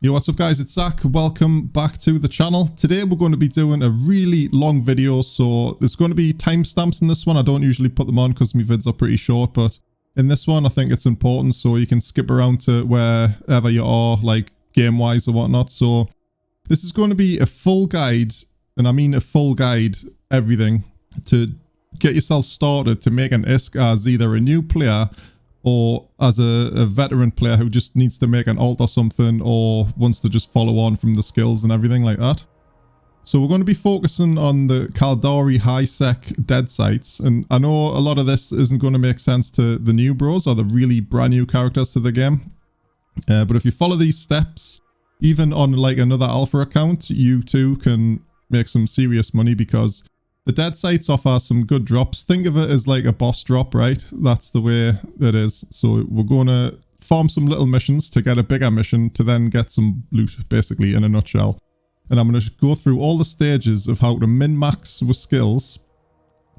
Yo, what's up guys, it's Zach. Welcome back to the channel. Today we're going to be doing a really long video, so there's going to be timestamps in this one. I don't usually put them on because my vids are pretty short, but in this one I think it's important so you can skip around to wherever you are, like game wise or whatnot. So this is going to be a full guide, and I mean a full guide, everything to get yourself started to make an ISK as either a new player or as a veteran player who just needs to make an alt or something, or wants to just follow on from the skills and everything like that. So we're going to be focusing on the Caldari high-sec dead sites, and I know a lot of this isn't going to make sense to the new bros or the really brand new characters to the game, but if you follow these steps, even on like another alpha account, you too can make some serious money, because the dead sites offer some good drops. Think of it as like a boss drop, right? That's the way it is. So we're going to farm some little missions to get a bigger mission to then get some loot, basically, in a nutshell. And I'm going to go through all the stages of how to min-max with skills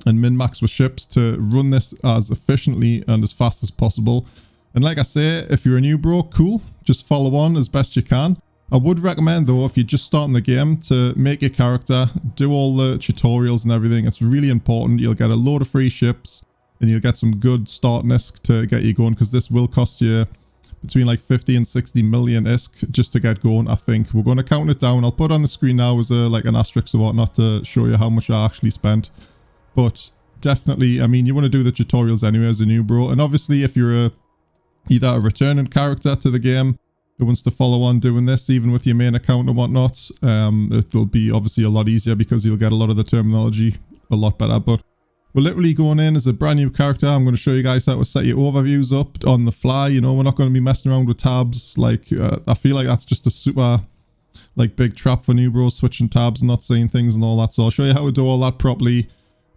and min-max with ships to run this as efficiently and as fast as possible. And like I say, if you're a new bro, cool, just follow on as best you can. I would recommend though, if you're just starting the game, to make your character, do all the tutorials and everything. It's really important. You'll get a load of free ships and you'll get some good start ISK to get you going, because this will cost you between like 50 and 60 million ISK just to get going, I think. We're going to count it down. I'll put it on the screen now as like an asterisk or whatnot to show you how much I actually spent. But definitely, I mean, you want to do the tutorials anyway as a new bro. And obviously if you're either a returning character to the game who wants to follow on doing this, even with your main account and whatnot, it'll be obviously a lot easier because you'll get a lot of the terminology a lot better. But we're literally going in as a brand new character. I'm going to show you guys how to set your overviews up on the fly. You know, we're not going to be messing around with tabs. Like, I feel like that's just a super, like, big trap for new bros, switching tabs and not saying things and all that. So I'll show you how to do all that properly,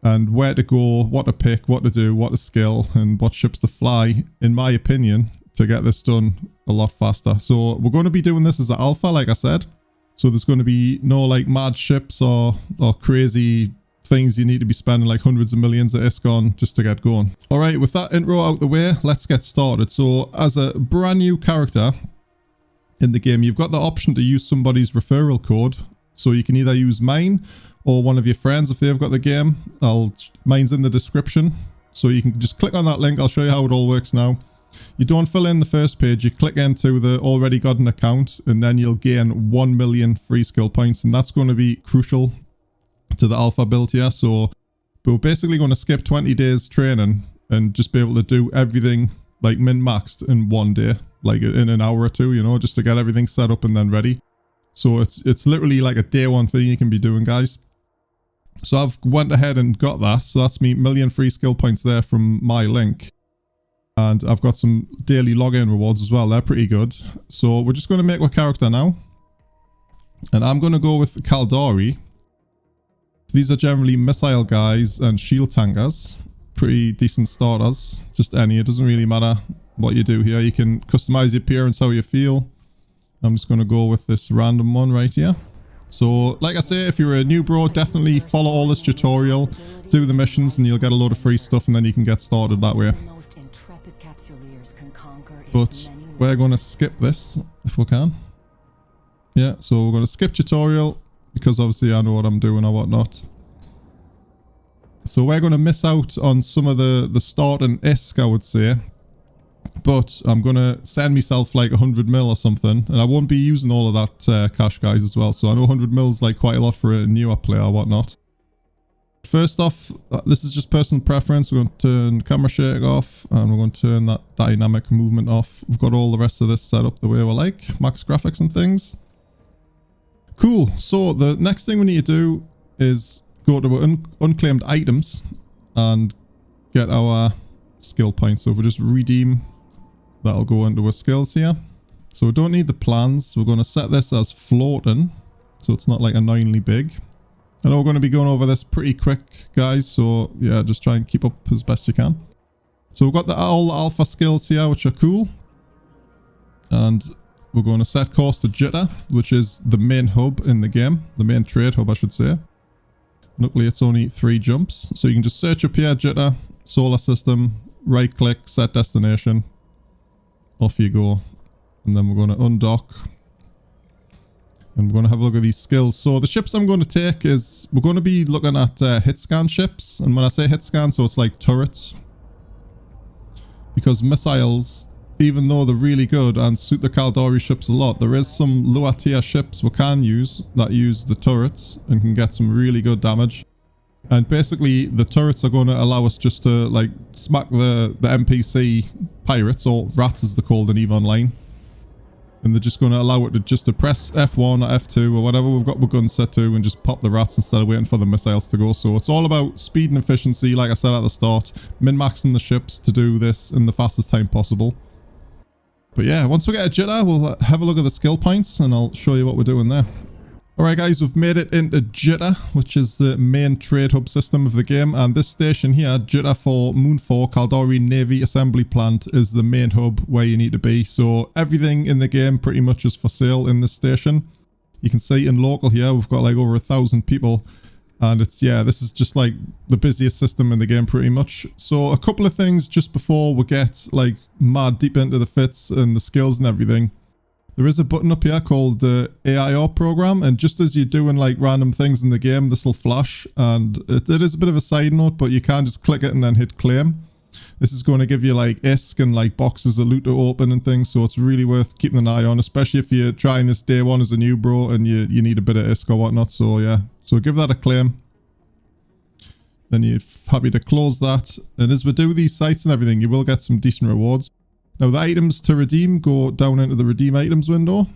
and where to go, what to pick, what to do, what to skill, and what ships to fly, in my opinion, to get this done a lot faster. So we're going to be doing this as an alpha, like I said. So there's going to be no like mad ships or crazy things you need to be spending like hundreds of millions of ISK on just to get going. All right, with that intro out the way, let's get started. So as a brand new character in the game, you've got the option to use somebody's referral code. So you can either use mine or one of your friends if they've got the game. Mine's in the description. So you can just click on that link. I'll show you how it all works now. You don't fill in the first page, you click into the already got an account, and then you'll gain 1 million free skill points, and that's going to be crucial to the alpha build here. So we're basically going to skip 20 days training and just be able to do everything like min-maxed in one day, like in an hour or two, you know, just to get everything set up and then ready. So it's literally like a day one thing you can be doing, guys. So I've went ahead and got that. So that's me, million free skill points there from my link. And I've got some daily login rewards as well. They're pretty good. So we're just going to make our character now. And I'm going to go with Caldari. These are generally missile guys and shield tankers. Pretty decent starters. Just any. It doesn't really matter what you do here. You can customize your appearance how you feel. I'm just going to go with this random one right here. So like I say, if you're a new bro, definitely follow all this tutorial. Do the missions and you'll get a load of free stuff, and then you can get started that way. But we're going to skip this if we can. Yeah, so we're going to skip tutorial because obviously I know what I'm doing or whatnot. So we're going to miss out on some of the start and ISK, I would say. But I'm going to send myself like 100 mil or something. And I won't be using all of that cash, guys, as well. So I know 100 mil is like quite a lot for a newer player or whatnot. First off, this is just personal preference. We're going to turn camera shake off, and we're going to turn that dynamic movement off. We've got all the rest of this set up the way we like, max graphics and things. Cool. So the next thing we need to do is go to unclaimed items and get our skill points. So if we just redeem, that'll go into our skills here. So we don't need the plans. We're going to set this as floating, so it's not like annoyingly big. I know we're going to be going over this pretty quick, guys, so yeah, just try and keep up as best you can. So we've got all the alpha skills here, which are cool. And we're going to set course to Jitter, which is the main hub in the game. The main trade hub, I should say. Luckily, it's only 3 jumps. So you can just search up here, Jitter, solar system, right click, set destination. Off you go. And then we're going to undock. And we're going to have a look at these skills. So the ships I'm going to take is, we're going to be looking at hit scan ships. And when I say hit scan, so it's like turrets. Because missiles, even though they're really good and suit the Caldari ships a lot, there is some lower tier ships we can use that use the turrets and can get some really good damage. And basically the turrets are going to allow us just to like smack the NPC pirates, or rats as they're called in EVE Online. And they're just going to allow it to just to press F1 or F2 or whatever we've got the gun set to and just pop the rats instead of waiting for the missiles to go. So it's all about speed and efficiency, like I said at the start. Min-maxing the ships to do this in the fastest time possible. But yeah, once we get a jitter, we'll have a look at the skill points and I'll show you what we're doing there. Alright guys, we've made it into Jitter, which is the main trade hub system of the game, and this station here, Jitter for Moon 4 Caldari Navy Assembly Plant, is the main hub where you need to be. So everything in the game pretty much is for sale in this station. You can see in local here, we've got like over 1,000 people, and it's, yeah, this is just like the busiest system in the game pretty much. So a couple of things just before we get like mad deep into the fits and the skills and everything. There is a button up here called the AIR program, and just as you're doing like random things in the game, this will flash, and it is a bit of a side note, but you can just click it and then hit claim. This is going to give you like ISK and like boxes of loot to open and things, so it's really worth keeping an eye on, especially if you're trying this day one as a new bro and you need a bit of ISK or whatnot. So yeah, so give that a claim. Then you're happy to close that, and as we do these sites and everything, you will get some decent rewards. Now the items to redeem go down into the redeem items window.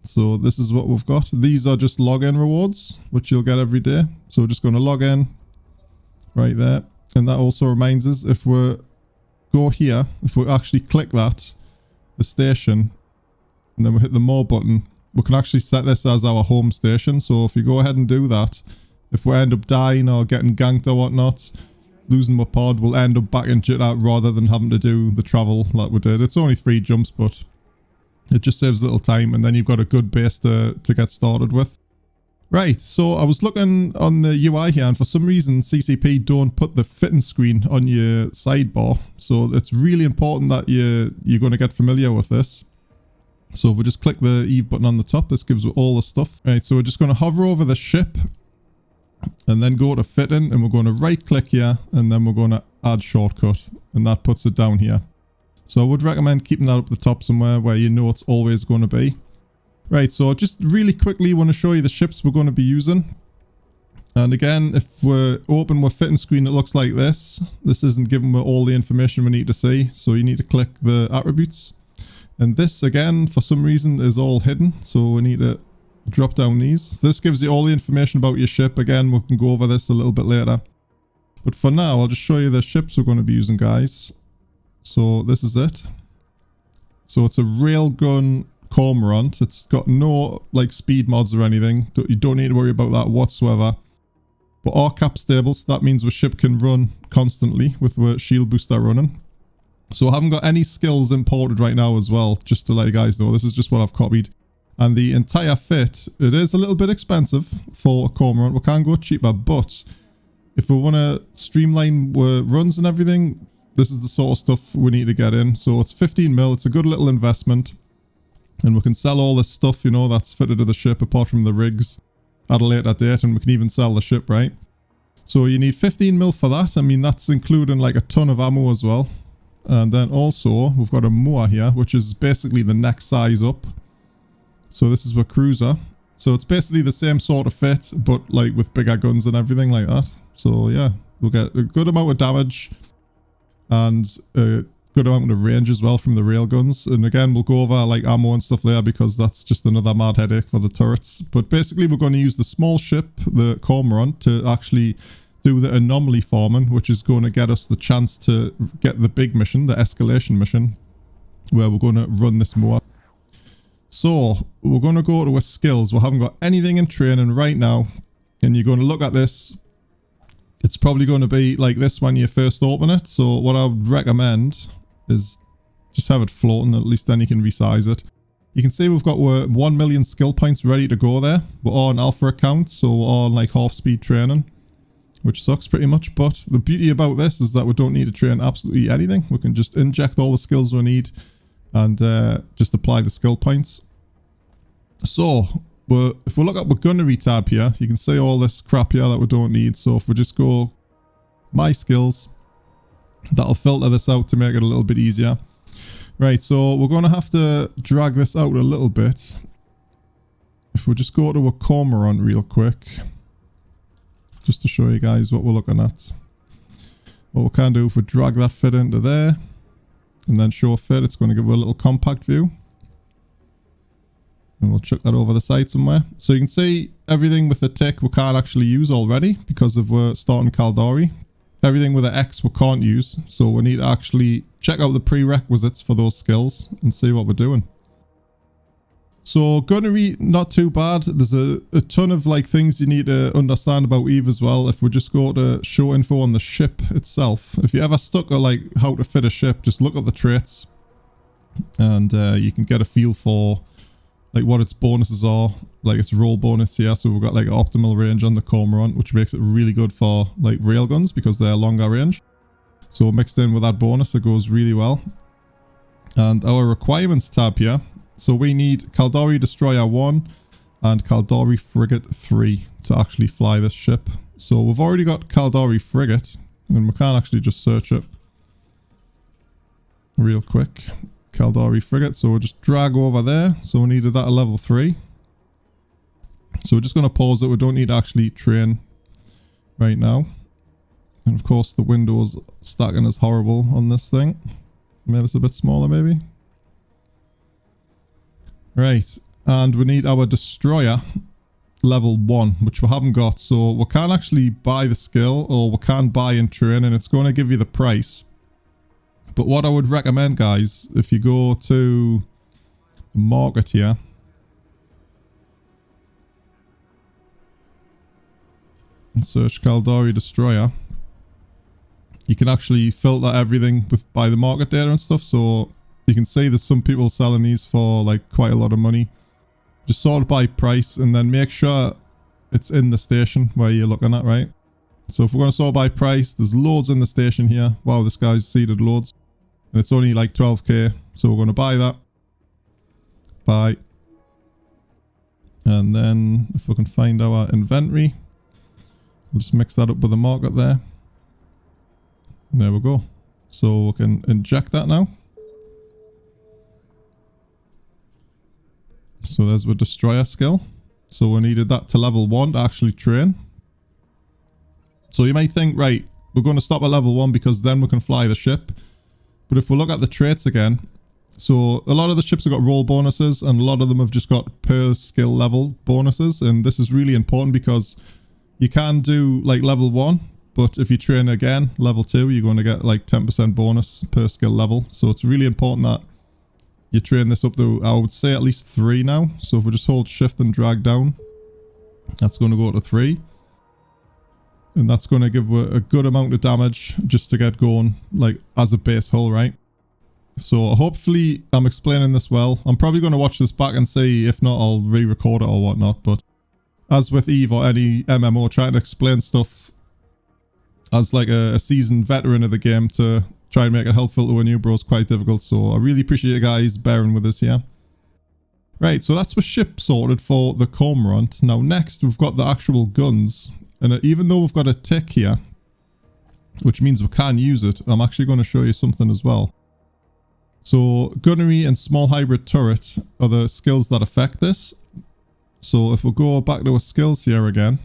So this is what we've got. These are just login rewards, which you'll get every day. So we're just going to log in right there. And that also reminds us, if we go here, if we actually click that, the station, and then we hit the more button, we can actually set this as our home station. So if you go ahead and do that, if we end up dying or getting ganked or whatnot, losing my pod, will end up back in Jitter rather than having to do the travel like we did. It's only 3 jumps, but it just saves a little time, and then you've got a good base to get started with. Right, so I was looking on the UI here, and for some reason CCP don't put the fitting screen on your sidebar, so it's really important that you're going to get familiar with this. So if we just click the Eve button on the top, this gives you all the stuff. Right, so we're just going to hover over the ship and then go to fitting, and we're going to right click here, and then we're going to add shortcut, and that puts it down here. So I would recommend keeping that up the top somewhere where you know it's always going to be. Right, so just really quickly want to show you the ships we're going to be using. And again, if we open our fitting screen, it looks like this. This isn't giving me all the information we need to see, so you need to click the attributes. And this again, for some reason, is all hidden, so we need to drop down these. This gives you all the information about your ship. Again, we can go over this a little bit later. But for now, I'll just show you the ships we're going to be using, guys. So this is it. So it's a railgun cormorant. It's got no like speed mods or anything. You don't need to worry about that whatsoever. But our cap stable, so that means the ship can run constantly with the shield booster running. So I haven't got any skills imported right now as well, just to let you guys know. This is just what I've copied. And the entire fit, it is a little bit expensive for a cormorant. We can go cheaper, but if we want to streamline runs and everything, this is the sort of stuff we need to get in. So it's 15 mil. It's a good little investment. And we can sell all this stuff, you know, that's fitted to the ship apart from the rigs at a later date. And we can even sell the ship, right? So you need 15 mil for that. I mean, that's including like a ton of ammo as well. And then also we've got a Moa here, which is basically the next size up. So this is a cruiser. So it's basically the same sort of fit, but like with bigger guns and everything like that. So yeah, we'll get a good amount of damage and a good amount of range as well from the railguns. And again, we'll go over like ammo and stuff later because that's just another mad headache for the turrets. But basically we're going to use the small ship, the Cormorant, to actually do the anomaly farming, which is going to get us the chance to get the big mission, the escalation mission, where we're going to run this more. So we're going to go to our skills. We haven't got anything in training right now, and you're going to look at this. It's probably going to be like this when you first open it. So what I would recommend is just have it floating, at least then you can resize it. You can see we've got 1 million skill points ready to go there. We're all on alpha account, so we're all on like half speed training, which sucks pretty much. But the beauty about this is that we don't need to train absolutely anything. We can just inject all the skills we need and just apply the skill points. So But if we look at the gunnery tab here, you can see all this crap here that we don't need. So if we just go my skills, that'll filter this out to make it a little bit easier. Right, so we're going to have to drag this out a little bit. If we just go to a cormorant real quick, just to show you guys what we're looking at. What we can do, if we drag that fit into there and then show fit, it's going to give a little compact view. And we'll chuck that over the side somewhere. So you can see everything with the tick we can't actually use already because of we're starting Caldari. Everything with the X we can't use. So we need to actually check out the prerequisites for those skills and see what we're doing. So gunnery, not too bad. There's a ton of like things you need to understand about Eve as well. If we just go to show info on the ship itself. If you're ever stuck on like how to fit a ship, just look at the traits. And you can get a feel for like what its bonuses are. Like its roll bonus here. So we've got like optimal range on the Cormorant, which makes it really good for like railguns because they're longer range. So mixed in with that bonus, it goes really well. And our requirements tab here. So we need Caldari Destroyer 1 and Caldari Frigate 3 to actually fly this ship. So we've already got Caldari Frigate and we can actually just search it real quick. Caldari Frigate. So we'll just drag over there. So we needed that at level 3. So we're just going to pause it. We don't need to actually train right now. And of course the windows stacking is horrible on this thing. Made this a bit smaller maybe. Right, and we need our destroyer level 1, which we haven't got. So we can actually buy the skill or we can buy and train and it's going to give you the price. But what I would recommend, guys, if you go to the market here. And search Caldari Destroyer. You can actually filter everything by the market data and stuff. So you can see there's some people selling these for like quite a lot of money. Just sort by price and then make sure it's in the station where you're looking at, right? So if we're going to sort by price, there's loads in the station here. Wow, this guy's seeded loads. And it's only like 12k. So we're going to buy that. Buy. And then if we can find our inventory, we'll just mix that up with the market there. There we go. So we can inject that now. So there's the destroyer skill. So we needed that to level 1 to actually train. So you might think, right, we're going to stop at level 1 because then we can fly the ship. But if we look at the traits again, so a lot of the ships have got roll bonuses and a lot of them have just got per skill level bonuses. And this is really important because you can do like level 1, but if you train again, level 2, you're going to get like 10% bonus per skill level. So it's really important that you train this up to, I would say, at least 3 now. So if we just hold shift and drag down, that's going to go to 3. And that's going to give a good amount of damage just to get going, like as a base hull, right? So hopefully I'm explaining this well. I'm probably going to watch this back and see, if not, I'll re-record it or whatnot. But as with Eve or any MMO, trying to explain stuff as like a seasoned veteran of the game to try and make it helpful to a new bro is quite difficult. So I really appreciate you guys bearing with us here. Right, so that's the ship sorted for the Cormorant. Now next we've got the actual guns. And even though we've got a tick here, which means we can use it, I'm actually going to show you something as well. So gunnery and small hybrid turret are the skills that affect this. So if we go back to our skills here again.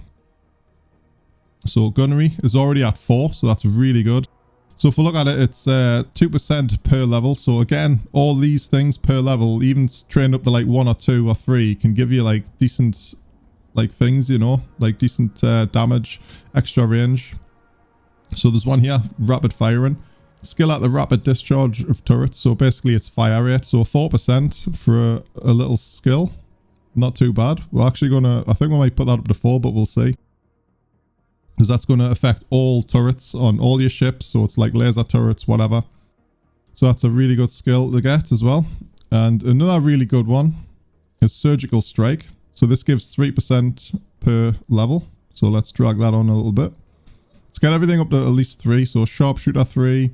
So gunnery is already at 4, so that's really good. So if we look at it, it's 2% per level. So again, all these things per level, even trained up to like 1 or 2 or 3, can give you like decent like things, you know, like decent damage, extra range. So there's one here, rapid firing. Skill at the rapid discharge of turrets. So basically it's fire rate. So 4% for a little skill. Not too bad. We're actually going to, I think we might put that up to 4, but we'll see. Because that's going to affect all turrets on all your ships. So it's like laser turrets, whatever. So that's a really good skill to get as well. And another really good one is surgical strike. So this gives 3% per level. So let's drag that on a little bit. Let's get everything up to at least 3. So sharpshooter 3.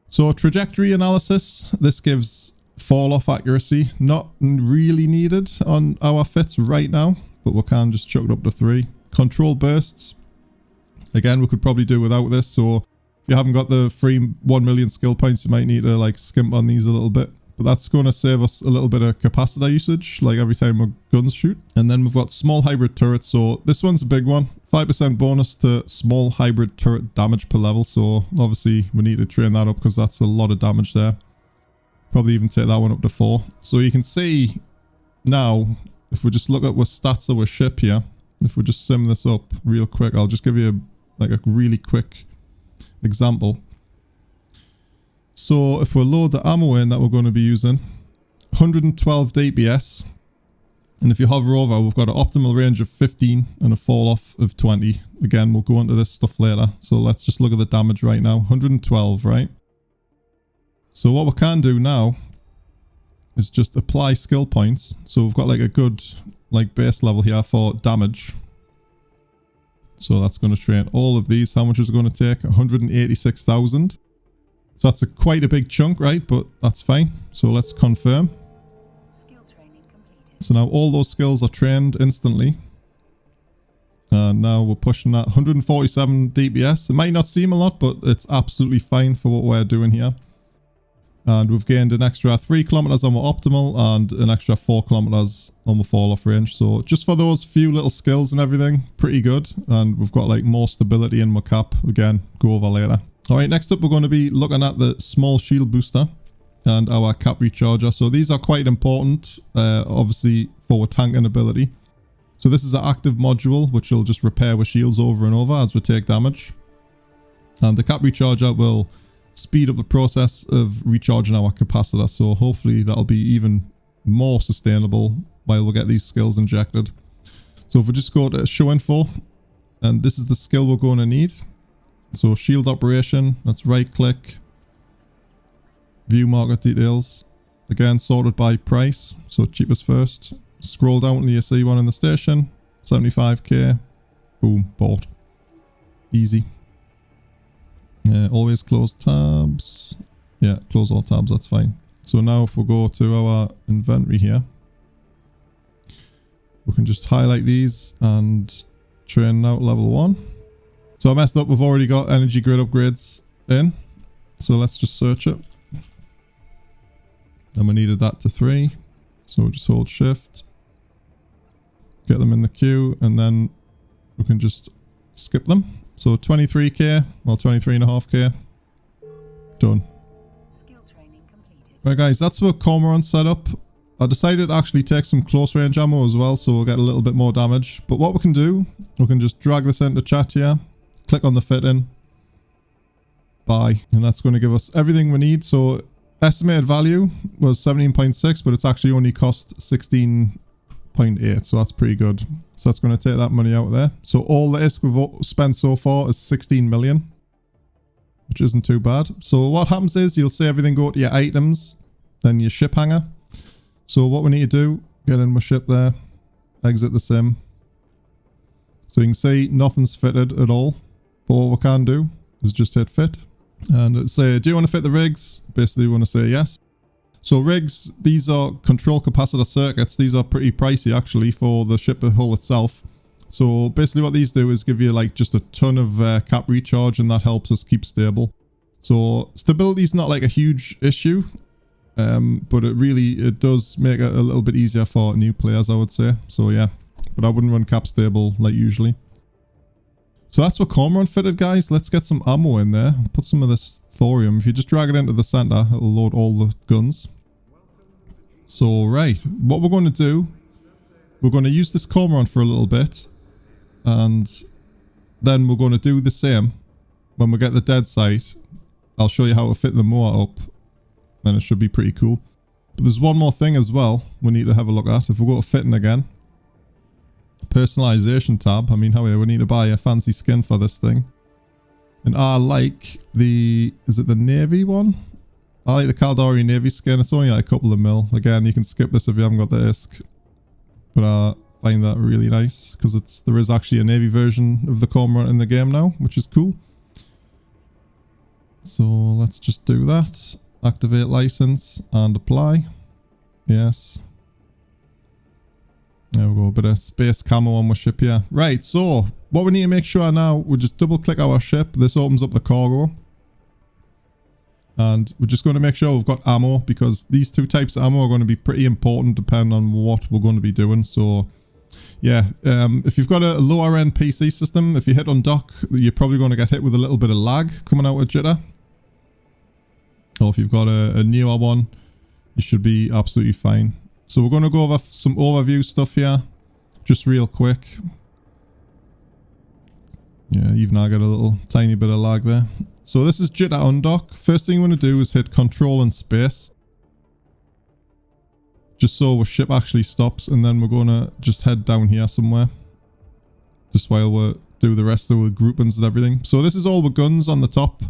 So trajectory analysis. This gives fall off accuracy, not really needed on our fits right now, but we can just chuck it up to 3. Control bursts, again, we could probably do without this. So if you haven't got the free 1 million skill points, you might need to like skimp on these a little bit. But that's going to save us a little bit of capacitor usage, like every time our guns shoot. And then we've got small hybrid turrets. So this one's a big one. 5% bonus to small hybrid turret damage per level. So obviously we need to train that up because that's a lot of damage there. Probably even take that one up to 4. So you can see now, if we just look at what stats of our ship here, if we just sim this up real quick, I'll just give you like a really quick example. So if we load the ammo in that we're going to be using, 112 DPS, and if you hover over, we've got an optimal range of 15 and a fall off of 20. Again, we'll go into this stuff later. So let's just look at the damage right now. 112, right? So what we can do now is just apply skill points. So we've got like a good like base level here for damage. So that's going to train all of these. How much is it going to take? 186,000. So that's quite a big chunk, right? But that's fine. So let's confirm. Skill training completed. So now all those skills are trained instantly. And now we're pushing that 147 DPS. It might not seem a lot, but it's absolutely fine for what we're doing here. And we've gained an extra 3 kilometers on our optimal and an extra 4 kilometers on the fall off range. So just for those few little skills and everything, pretty good. And we've got like more stability in my cap. Again, go over later. All right, next up, we're going to be looking at the small shield booster and our cap recharger. So these are quite important, obviously, for tanking ability. So this is an active module, which will just repair our shields over and over as we take damage. And the cap recharger will speed up the process of recharging our capacitor. So hopefully that'll be even more sustainable while we get these skills injected. So if we just go to show info, and this is the skill we're going to need. So shield operation, let's right click, view market details, again sorted by price, so cheapest first, scroll down until you see one in the station, 75k, boom, bought, easy. Always close tabs, yeah, close all tabs, that's fine. So now if we go to our inventory here, we can just highlight these and train out level 1. So I messed up, we've already got energy grid upgrades in. So let's just search it. And we needed that to 3. So we'll just hold shift. Get them in the queue and then we can just skip them. So 23k, well 23.5k. Done. Skill training completed. Right guys, that's our Cormorant setup. I decided to actually take some close range ammo as well, so we'll get a little bit more damage. But what we can do, we can just drag this into chat here. Click on the fit in, buy, and that's going to give us everything we need. So estimated value was 17.6, but it's actually only cost 16.8, so that's pretty good. So that's going to take that money out there. So all the ISK we've spent so far is 16 million, which isn't too bad. So what happens is you'll see everything go to your items, then your ship hanger. So what we need to do, get in my ship there, exit the sim. So you can see nothing's fitted at all. But what we can do is just hit fit and say, do you want to fit the rigs? Basically, we want to say yes. So rigs, these are control capacitor circuits. These are pretty pricey actually for the ship hull itself. So basically what these do is give you like just a ton of cap recharge, and that helps us keep stable. So stability is not like a huge issue, but it does make it a little bit easier for new players, I would say. So yeah, but I wouldn't run cap stable like usually. So that's what Cormorant fitted, guys. Let's get some ammo in there. Put some of this thorium. If you just drag it into the center, it'll load all the guns. So, right. What we're going to do, we're going to use this Cormorant for a little bit. And then we're going to do the same. When we get the dead site, I'll show you how to fit the motor up. Then it should be pretty cool. But there's one more thing as well we need to have a look at. If we go to fitting again. Personalization tab. I mean, we need to buy a fancy skin for this thing. And I like the, is it the navy one? I like the Caldari navy skin. It's only like a couple of mil. Again, you can skip this if you haven't got the ISK. But I find that really nice because there is actually a navy version of the Cormorant in the game now, which is cool. So let's just do that. Activate license and apply. Yes. There we go. A bit of space camo on my ship here. Right, so what we need to make sure now, we just double click our ship. This opens up the cargo. And we're just going to make sure we've got ammo, because these two types of ammo are going to be pretty important depending on what we're going to be doing. So yeah, if you've got a lower end PC system, if you hit undock, you're probably going to get hit with a little bit of lag coming out of jitter. Or if you've got a newer one, you should be absolutely fine. So we're going to go over some overview stuff here, just real quick. Yeah, even I got a little tiny bit of lag there. So this is jitter undock. First thing you want to do is hit control and space, just so our ship actually stops, and then we're going to just head down here somewhere, just while we do the rest of the groupings and everything. So this is all the guns on the top.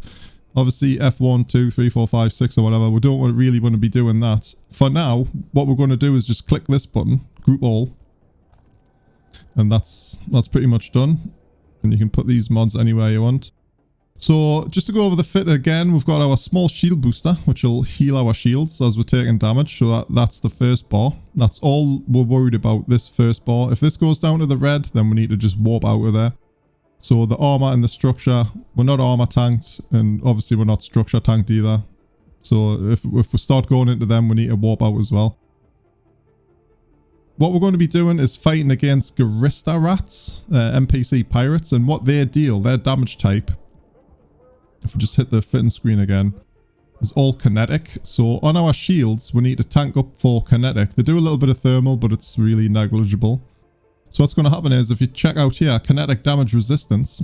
Obviously F1, 2, 3, 4, 5, 6 or whatever. We don't really want to be doing that. For now, what we're going to do is just click this button, group all. And that's pretty much done. And you can put these mods anywhere you want. So just to go over the fit again, we've got our small shield booster, which will heal our shields as we're taking damage. So that's the first bar. That's all we're worried about, this first bar. If this goes down to the red, then we need to just warp out of there. So the armor and the structure, we're not armor tanked, and obviously we're not structure tanked either. So if we start going into them, we need to warp out as well. What we're going to be doing is fighting against Garista rats, NPC pirates, and what they deal, their damage type, if we just hit the fitting screen again, is all kinetic. So on our shields, we need to tank up for kinetic. They do a little bit of thermal, but it's really negligible. So what's going to happen is, if you check out here, kinetic damage resistance,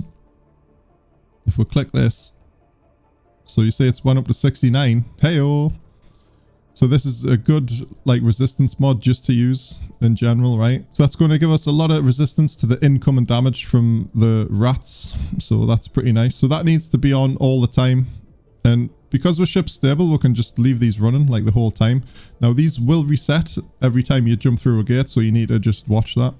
if we click this, so you see it's went up to 69. Heyo! So this is a good like resistance mod just to use in general, right? So that's going to give us a lot of resistance to the incoming damage from the rats. So that's pretty nice. So that needs to be on all the time. And because we're ship stable, we can just leave these running like the whole time. Now these will reset every time you jump through a gate, so you need to just watch that.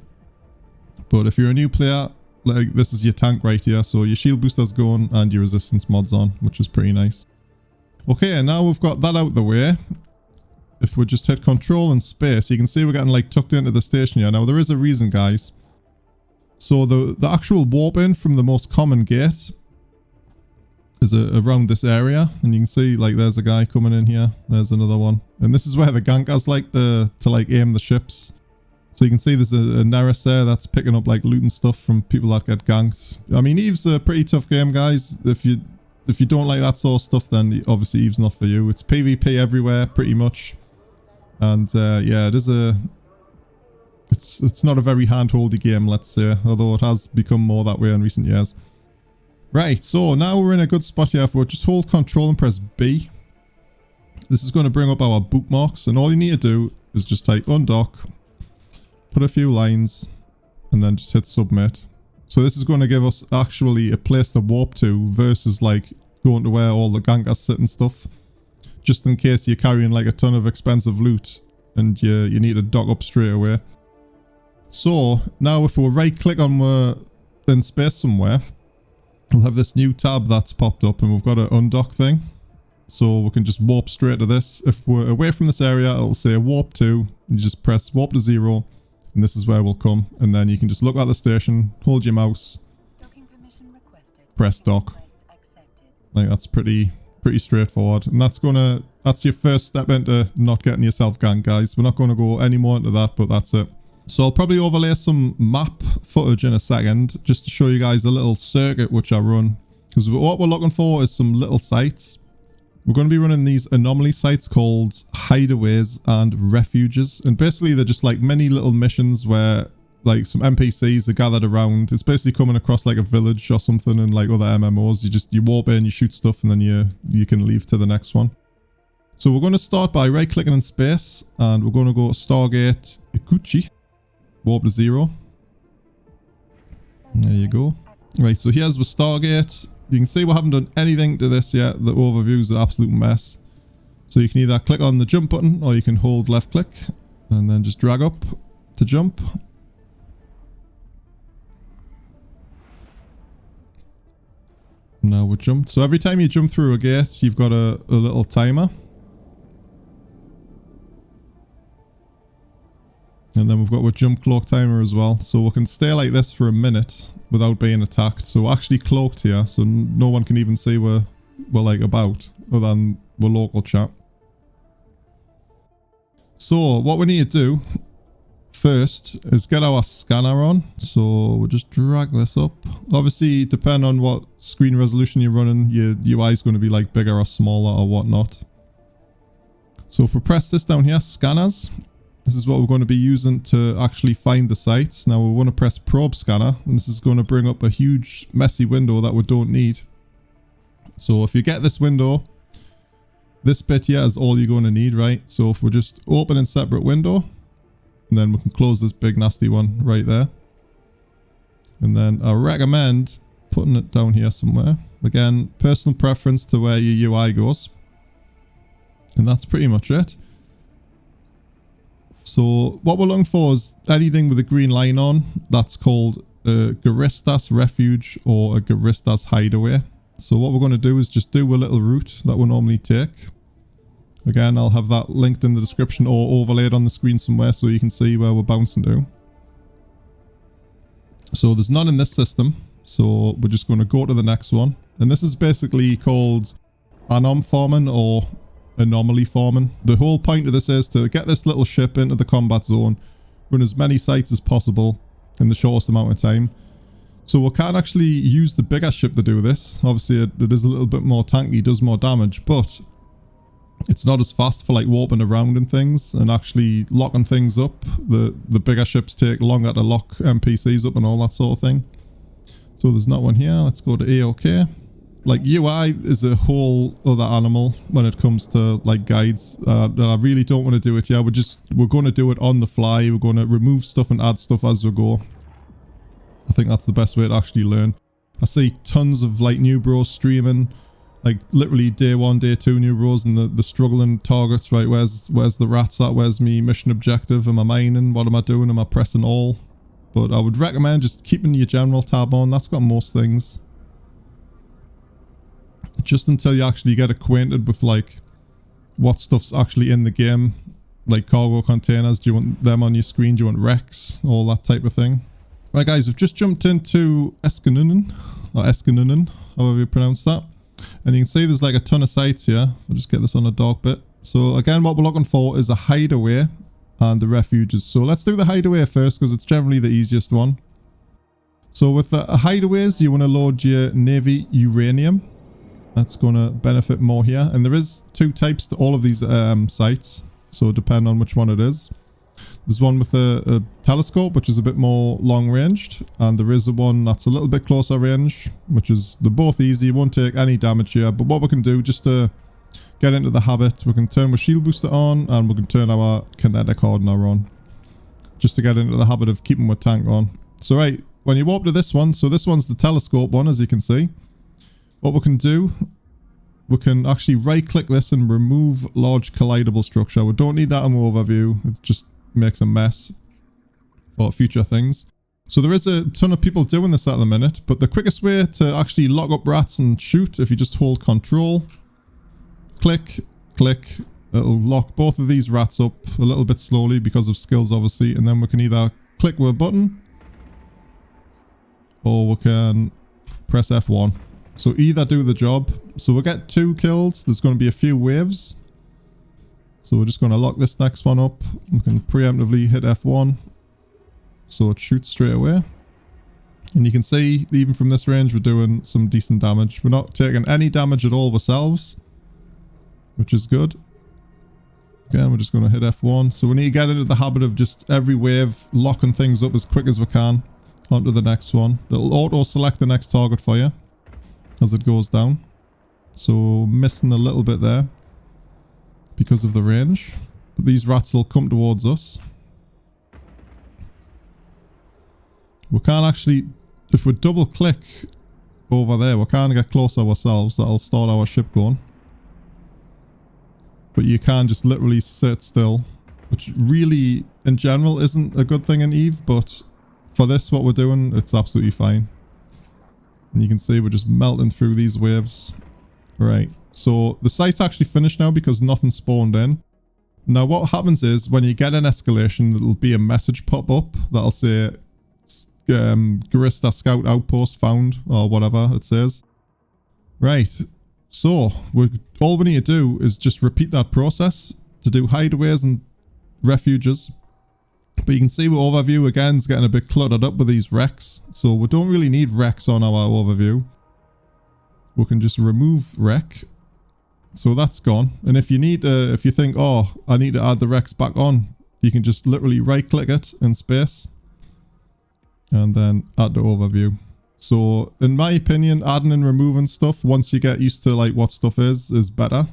But if you're a new player, like this is your tank right here. So your shield booster's going and your resistance mod's on, which is pretty nice. Okay, and now we've got that out the way. If we just hit control and space, you can see we're getting like tucked into the station here. Now there is a reason, guys. So the actual warp in from the most common gate is around this area, and you can see like there's a guy coming in here. There's another one, and this is where the gankers like to like aim the ships. So you can see there's a Neris there that's picking up like loot and stuff from people that get ganked. I mean, Eve's a pretty tough game, guys. If you don't like that sort of stuff, then obviously Eve's not for you. It's PvP everywhere, pretty much. And yeah, it's not a very hand-holdy game, let's say, although it has become more that way in recent years. Right, so now we're in a good spot here. We'll just hold control and press B. This is going to bring up our bookmarks, and all you need to do is just type undock, put a few lines, and then just hit submit. So this is going to give us actually a place to warp to versus like going to where all the gankers sit and stuff. Just in case you're carrying like a ton of expensive loot and you need to dock up straight away. So now if we right click on in space somewhere, we'll have this new tab that's popped up, and we've got an undock thing. So we can just warp straight to this. If we're away from this area, it'll say warp to, and you just press warp to 0, and this is where we'll come. And then you can just look at the station, hold your mouse, press dock. Like that's pretty straightforward, and that's your first step into not getting yourself ganked, guys. We're not going to go any more into that, but that's it. So I'll probably overlay some map footage in a second just to show you guys a little circuit which I run, because what we're looking for is some little sites. We're going to be running these anomaly sites called hideaways and refuges, and basically they're just like many little missions where like some NPCs are gathered around. It's basically coming across like a village or something in like other MMOs. You warp in, you shoot stuff, and then you can leave to the next one. So we're going to start by right clicking in space, and we're going to go Stargate Ikuchi, warp to 0. There you go. Right, so here's the Stargate. You can see we haven't done anything to this yet. The overview is an absolute mess. So you can either click on the jump button, or you can hold left click and then just drag up to jump. Now we jumped. So every time you jump through a gate, you've got a little timer. And then we've got our jump cloak timer as well. So we can stay like this for a minute without being attacked. So we're actually cloaked here, so no one can even see we're like about, other than the local chat. So what we need to do first is get our scanner on. So we'll just drag this up. Obviously, depending on what screen resolution you're running, your UI is going to be like bigger or smaller or whatnot. So if we press this down here, scanners, this is what we're going to be using to actually find the sites. Now we want to press probe scanner, and this is going to bring up a huge messy window that we don't need. So if you get this window, this bit here is all you're going to need, right? So if we just open in separate window, and then we can close this big nasty one right there. And then I recommend putting it down here somewhere. Again, personal preference to where your UI goes. And that's pretty much it. So what we're looking for is anything with a green line on. That's called a Garistas refuge or a Garistas hideaway. So what we're going to do is just do a little route that we normally take. Again, I'll have that linked in the description or overlaid on the screen somewhere so you can see where we're bouncing to. So there's none in this system. So we're just going to go to the next one. And this is basically called anom farming or anomaly farming. The whole point of this is to get this little ship into the combat zone, run as many sites as possible in the shortest amount of time. So we can't actually use the bigger ship to do this. Obviously it is a little bit more tanky, does more damage, but it's not as fast for like warping around and things and actually locking things up. The bigger ships take longer to lock NPCs up and all that sort of thing. So there's not one here. Let's go to AOK. Like UI is a whole other animal when it comes to like guides. And I really don't want to do it here. We're going to do it on the fly. We're going to remove stuff and add stuff as we go. I think that's the best way to actually learn. I see tons of like new bros streaming, like literally day 1, day 2 new bros, and the struggling targets, right? Where's the rats at? Where's me mission objective? Am I mining? What am I doing? Am I pressing all? But I would recommend just keeping your general tab on. That's got most things. Just until you actually get acquainted with like what stuff's actually in the game. Like cargo containers, do you want them on your screen? Do you want wrecks? All that type of thing. Right guys, we've just jumped into Eskenunen, or Eskenunen, however you pronounce that. And you can see there's like a ton of sites here. I'll just get this on a dark bit. So again, what we're looking for is a hideaway and the refuges. So let's do the hideaway first because it's generally the easiest one. So with the hideaways, you want to load your Navy uranium. That's going to benefit more here. And there is 2 types to all of these sites. So depending on which one it is. There's one with a telescope, which is a bit more long ranged. And there is one that's a little bit closer range, which is, they're both easy. Won't take any damage here. But what we can do, just to get into the habit, we can turn our shield booster on and we can turn our kinetic hardener on. Just to get into the habit of keeping our tank on. So right, when you warp to this one, so this one's the telescope one, as you can see. What we can do, we can actually right click this and remove large collidable structure. We don't need that in the overview. It just makes a mess for future things. So there is a ton of people doing this at the minute, but the quickest way to actually lock up rats and shoot, if you just hold control, click, click, it'll lock both of these rats up a little bit slowly because of skills obviously, and then we can either click with a button or we can press F1. So either do the job. So we'll get 2 kills. There's going to be a few waves. So we're just going to lock this next one up. We can preemptively hit F1. So it shoots straight away. And you can see, even from this range, we're doing some decent damage. We're not taking any damage at all ourselves, which is good. Again, we're just going to hit F1. So we need to get into the habit of just every wave locking things up as quick as we can. Onto the next one. It'll auto-select the next target for you as it goes down. So missing a little bit there because of the range. But these rats will come towards us. We can't actually, if we double click over there, we can't get closer ourselves. That'll start our ship going. But you can just literally sit still, which really in general isn't a good thing in EVE, but for this, what we're doing, it's absolutely fine. And you can see we're just melting through these waves. Right, so the site's actually finished now because nothing spawned in. Now what happens is when you get an escalation, there'll be a message pop up that'll say Garista Scout Outpost found, or whatever it says. Right, so all we need to do is just repeat that process to do hideaways and refuges. But you can see with overview again is getting a bit cluttered up with these wrecks, so we don't really need wrecks on our overview. We can just remove wreck. So that's gone. And if you need if you think, oh, I need to add the wrecks back on, you can just literally right click it in space and then add to overview. So in my opinion, adding and removing stuff once you get used to like what stuff is better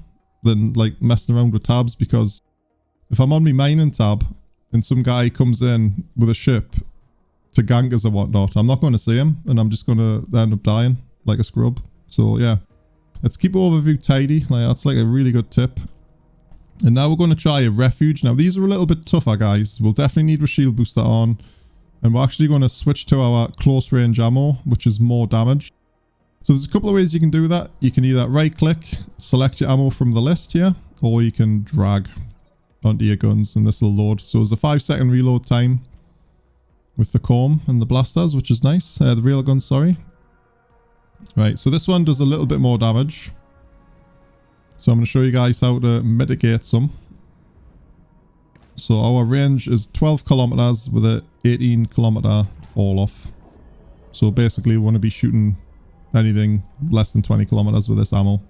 than like messing around with tabs, because if I'm on my mining tab and some guy comes in with a ship to gank us or whatnot, I'm not going to see him and I'm just going to end up dying like a scrub. So yeah, let's keep overview tidy. Like that's like a really good tip. And now we're going to try a refuge. Now these are a little bit tougher, guys. We'll definitely need a shield booster on. And we're actually going to switch to our close range ammo, which is more damage. So there's a couple of ways you can do that. You can either right click, select your ammo from the list here, or you can drag onto your guns and this will load. So there's a 5-second reload time with the comb and the blasters, which is nice. The railgun, sorry. Right, so this one does a little bit more damage. So I'm going to show you guys how to mitigate some. So our range is 12 kilometers with a 18 kilometer fall off. So basically we want to be shooting anything less than 20 kilometers with this ammo.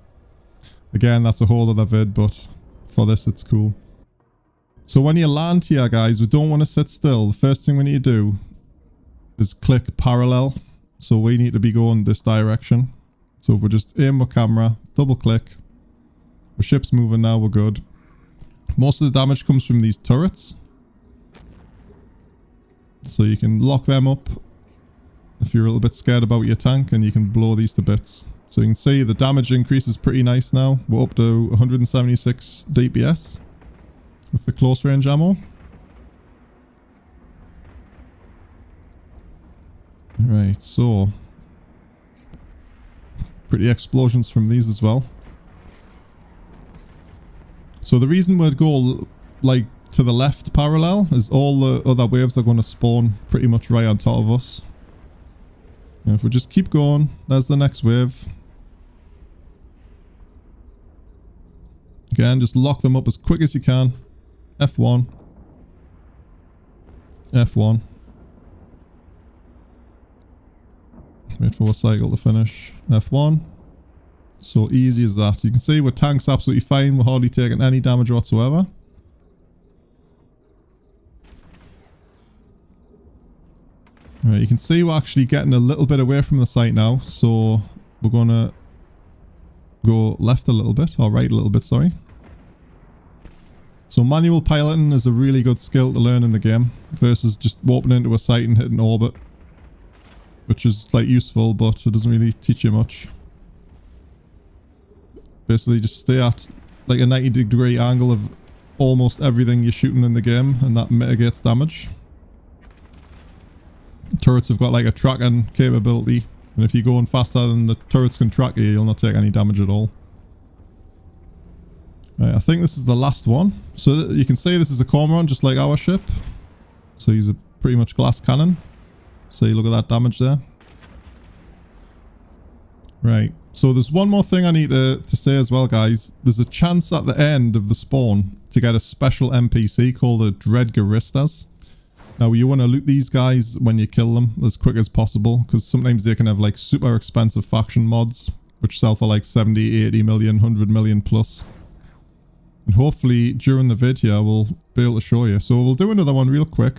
Again, that's a whole other vid, but for this it's cool. So when you land here, guys, we don't want to sit still. The first thing we need to do is click parallel. So we need to be going this direction. So if we just aim our camera, double click. Our ship's moving now, we're good. Most of the damage comes from these turrets. So you can lock them up if you're a little bit scared about your tank, and you can blow these to bits. So you can see the damage increase is pretty nice now. We're up to 176 DPS with the close range ammo. Right, so pretty explosions from these as well. So the reason we'd go like to the left parallel is all the other waves are going to spawn pretty much right on top of us. And if we just keep going, there's the next wave. Again, just lock them up as quick as you can. F1. F1. Wait for a cycle to finish. F1. So easy as that. You can see our tank's absolutely fine. We're hardly taking any damage whatsoever. Right, you can see we're actually getting a little bit away from the site now. So we're going to go left a little bit, or right a little bit, sorry. So manual piloting is a really good skill to learn in the game versus just warping into a site and hitting orbit, which is like useful, but it doesn't really teach you much. Basically just stay at like a 90-degree angle of almost everything you're shooting in the game, and that mitigates damage. The turrets have got like a tracking capability, and if you're going faster than the turrets can track you, you'll not take any damage at all. Right, I think this is the last one. So you can see this is a cormorant just like our ship. So he's a pretty much glass cannon. So you look at that damage there. Right. So there's one more thing I need to say as well, guys. There's a chance at the end of the spawn to get a special NPC called a Dread Garistas. Now you want to loot these guys when you kill them as quick as possible, because sometimes they can have like super expensive faction mods which sell for like 70, 80 million, 100 million plus. And hopefully during the video we'll be able to show you. So we'll do another one real quick.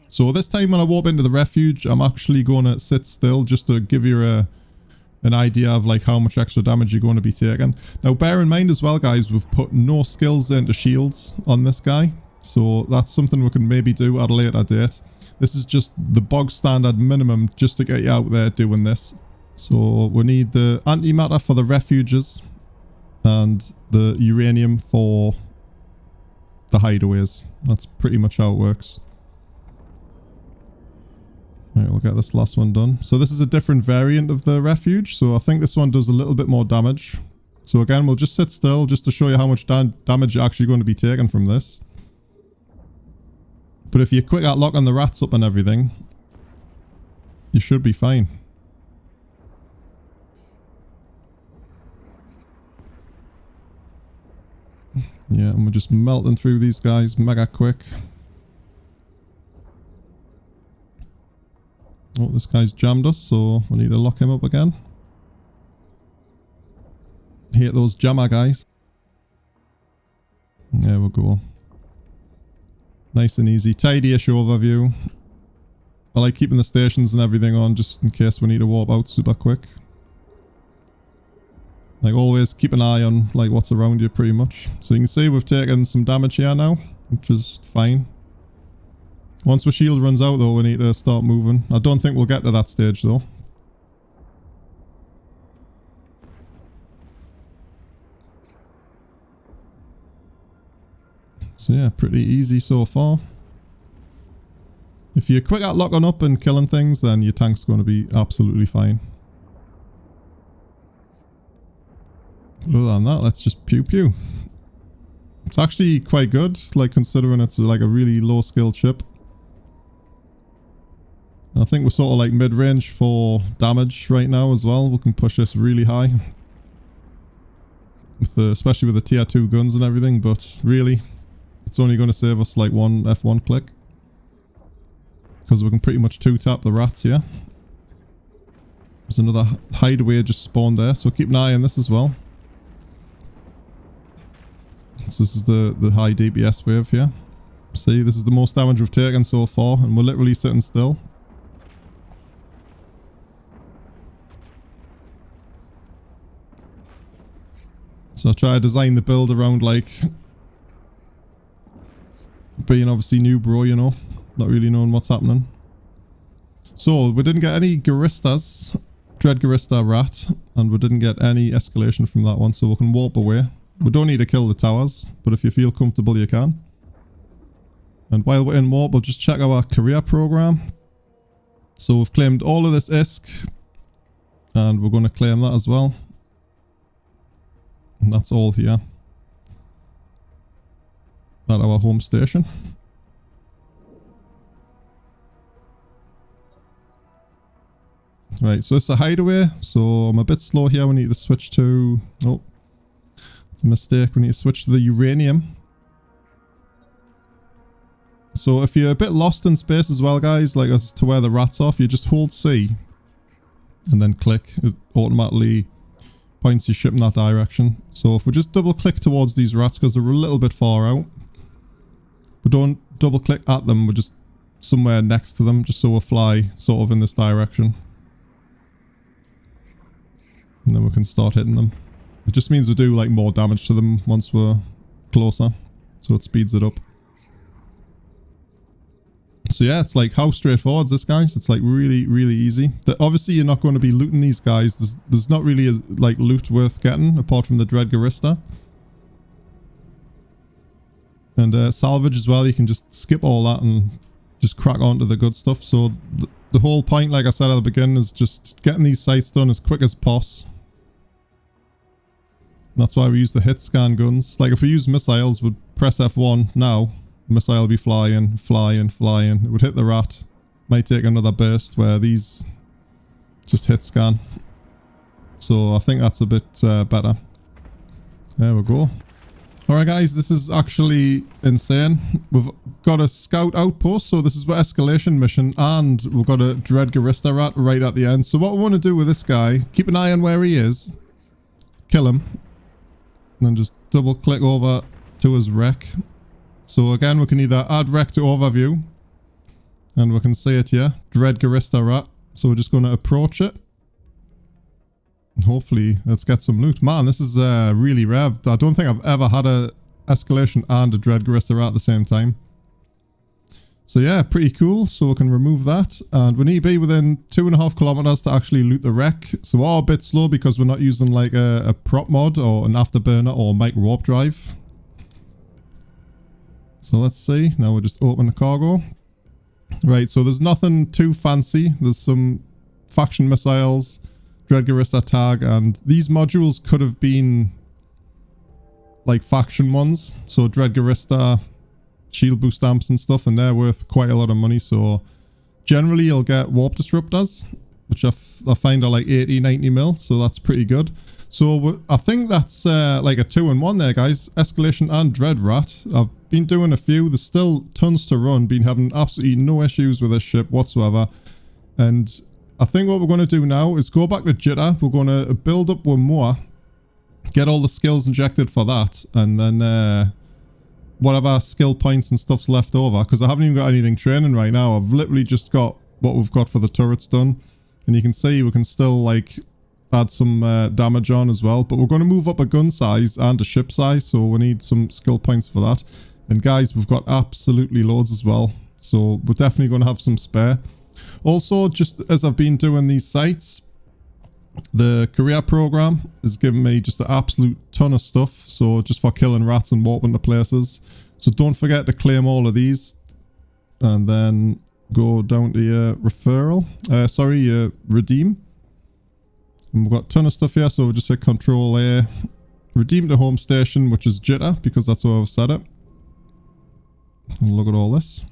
So this time when I warp into the refuge, I'm actually going to sit still just to give you an idea of like how much extra damage you're going to be taking. Now bear in mind as well, guys, we've put no skills into shields on this guy. So that's something we can maybe do at a later date. This is just the bog standard minimum just to get you out there doing this. So we need the antimatter for the refuges and the uranium for the hideaways. That's pretty much how it works. Right, we'll get this last one done. So this is a different variant of the refuge. So I think this one does a little bit more damage. So again, we'll just sit still just to show you how much damage you're actually going to be taking from this. But if you're quick at locking the rats up and everything, you should be fine. Yeah, and we're just melting through these guys mega quick. Oh, this guy's jammed us, so we need to lock him up again. Hate those jammer guys. There we go. Nice and easy. Tidy-ish overview. I like keeping the stations and everything on just in case we need to warp out super quick. Like always, keep an eye on like what's around you pretty much. So you can see we've taken some damage here now, which is fine. Once the shield runs out though, we need to start moving. I don't think we'll get to that stage though. So yeah, pretty easy so far. If you're quick at locking up and killing things, then your tank's going to be absolutely fine. Other than that, let's just pew pew. It's actually quite good, like considering it's like a really low skill ship. I think we're sort of like mid-range for damage right now as well. We can push this really high. With the, especially with the tier 2 guns and everything, but really, it's only going to save us like one F1 click. Because we can pretty much 2-tap the rats here. There's another hideaway just spawned there, so keep an eye on this as well. So this is the high DPS wave here. See, this is the most damage we've taken so far, and we're literally sitting still. So I try to design the build around like being obviously new bro, you know, not really knowing what's happening. So we didn't get any Garistas, Dread Garista rat, and we didn't get any escalation from that one, so we can warp away. We don't need to kill the towers, but if you feel comfortable you can. And while we're in warp, we'll just check our career program. So we've claimed all of this ISK, and we're going to claim that as well. And that's all here. At our home station. Right, so it's a hideaway. So I'm a bit slow here. We need to switch to... Oh, it's a mistake. We need to switch to the uranium. So if you're a bit lost in space as well, guys, like as to where the rat's off, you just hold C and then click. It automatically points your ship in that direction. So if we just double click towards these rats because they're a little bit far out, we don't double click at them, we're just somewhere next to them, just so we'll fly sort of in this direction. And then we can start hitting them. It just means we do like more damage to them once we're closer, so it speeds it up. So yeah, it's like how straightforward is this, guys? It's like really, really easy. Obviously, you're not going to be looting these guys. There's not really like loot worth getting apart from the Dread Garista. And salvage as well. You can just skip all that and just crack on to the good stuff. So the whole point, like I said at the beginning, is just getting these sites done as quick as possible. That's why we use the hit scan guns. Like if we use missiles, we'd press F1 now. Missile will be flying, flying, flying. It would hit the rat. Might take another burst where these just hit scan. So I think that's a bit better. There we go. Alright guys, this is actually insane. We've got a scout outpost, so this is the escalation mission, and we've got a Dread Garista rat right at the end. So what we want to do with this guy, keep an eye on where he is, kill him, and then just double click over to his wreck. So again, we can either add wreck to overview, and we can see it here, Dread Garista rat. So we're just going to approach it. And hopefully, let's get some loot. Man, this is really rare. I don't think I've ever had a escalation and a Dread Garista rat at the same time. So yeah, pretty cool. So we can remove that. And we need to be within 2.5 kilometers to actually loot the wreck. So we're a bit slow because we're not using like a prop mod or an afterburner or micro warp drive. So let's see. Now we'll just open the cargo. Right, so there's nothing too fancy. There's some faction missiles, Dread Garista tag, and these modules could have been like faction ones. So Dreadgarista, shield boost amps and stuff, and they're worth quite a lot of money. So generally you'll get warp disruptors, which I find are like 80, 90 mil. So that's pretty good. So I think that's like a 2-in-1 there, guys. Escalation and Dread Rat. I've been doing a few. There's still tons to run. Been having absolutely no issues with this ship whatsoever. And I think what we're going to do now is go back to Jitter. We're going to build up one more. Get all the skills injected for that. And then whatever skill points and stuff's left over. Because I haven't even got anything training right now. I've literally just got what we've got for the turrets done. And you can see we can still like add some damage on as well, but we're going to move up a gun size and a ship size, so we need some skill points for that. And guys, we've got absolutely loads as well, so we're definitely going to have some spare. Also, just as I've been doing these sites, the career program is giving me just an absolute ton of stuff, so just for killing rats and warping to places. So don't forget to claim all of these and then go down to your referral, your redeem. And we've got a ton of stuff here, so we'll just hit Control A, redeem to home station, which is Jitter, because that's where I've set it. And look at all this.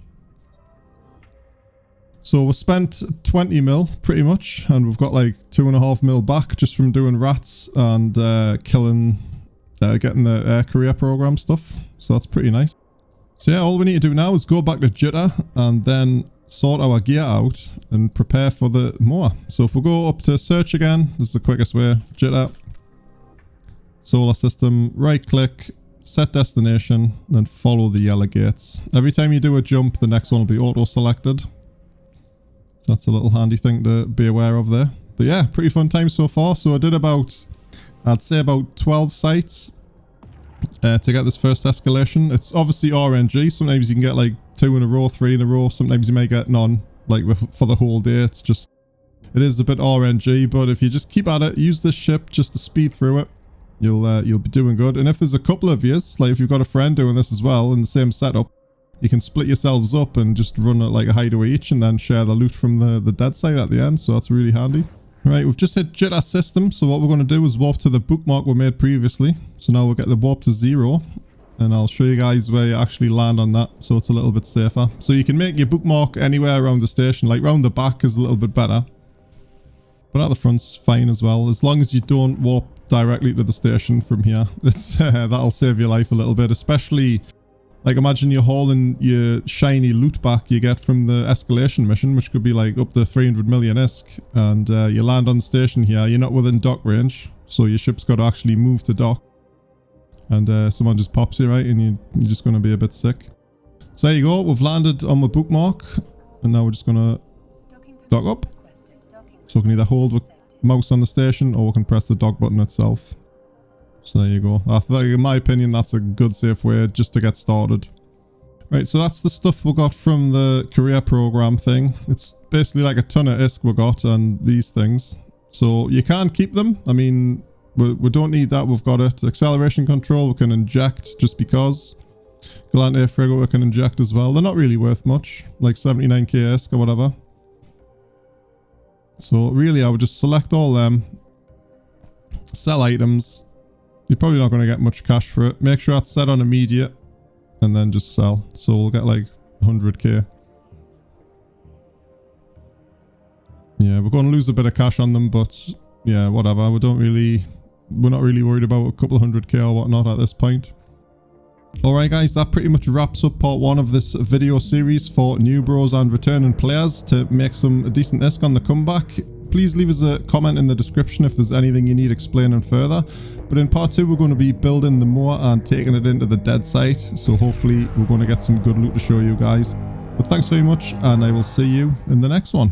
So we spent 20 mil pretty much, and we've got like 2.5 mil back just from doing rats and getting the career program stuff. So that's pretty nice. So yeah, all we need to do now is go back to Jitter and then sort our gear out and prepare for the more. So if we go up to search again, this is the quickest way. Jitter, solar system, right click, set destination, then follow the yellow gates. Every time you do a jump, the next one will be auto selected. So that's a little handy thing to be aware of there. But yeah, pretty fun time so far. So I did I'd say about 12 sites to get this first escalation. It's obviously RNG. Sometimes you can get like 2 in a row, 3 in a row. Sometimes you may get none, like for the whole day. It is a bit RNG, but if you just keep at it, use this ship just to speed through it, you'll be doing good. And if there's a couple of yous, like if you've got a friend doing this as well in the same setup, you can split yourselves up and just run like a hideaway each and then share the loot from the dead site at the end. So that's really handy. Right, we've just hit Jitter system. So what we're going to do is warp to the bookmark we made previously. So now we'll get the warp to 0. And I'll show you guys where you actually land on that, so it's a little bit safer. So you can make your bookmark anywhere around the station, like round the back is a little bit better. But at the front's fine as well, as long as you don't warp directly to the station from here. It's that'll save your life a little bit, especially like imagine you're hauling your shiny loot back you get from the escalation mission, which could be like up to 300 million ISK, and you land on the station here, you're not within dock range, so your ship's got to actually move to dock. And someone just pops you, right, and you're just going to be a bit sick. So there you go, we've landed on the bookmark, and now we're just going to dock up. So we can either hold the mouse on the station, or we can press the dock button itself. So there you go. I think, in my opinion, that's a good safe way just to get started. Right, so that's the stuff we got from the career program thing. It's basically like a ton of ISK we got and these things. So you can keep them. I mean, we don't need that, we've got it. Acceleration control, we can inject just because. Galante frigate we can inject as well. They're not really worth much, like 79k ISK or whatever. So really, I would just select all them. Sell items. You're probably not going to get much cash for it. Make sure it's set on immediate. And then just sell. So we'll get like 100k. Yeah, we're going to lose a bit of cash on them, but yeah, whatever. We're not really worried about a couple of 100k or whatnot at this point. Alright guys, that pretty much wraps up part 1 of this video series for new bros and returning players to make some decent ISK on the comeback. Please leave us a comment in the description if there's anything you need explaining further. But in part 2 we're going to be building the moor and taking it into the dead site. So hopefully we're going to get some good loot to show you guys. But thanks very much, and I will see you in the next one.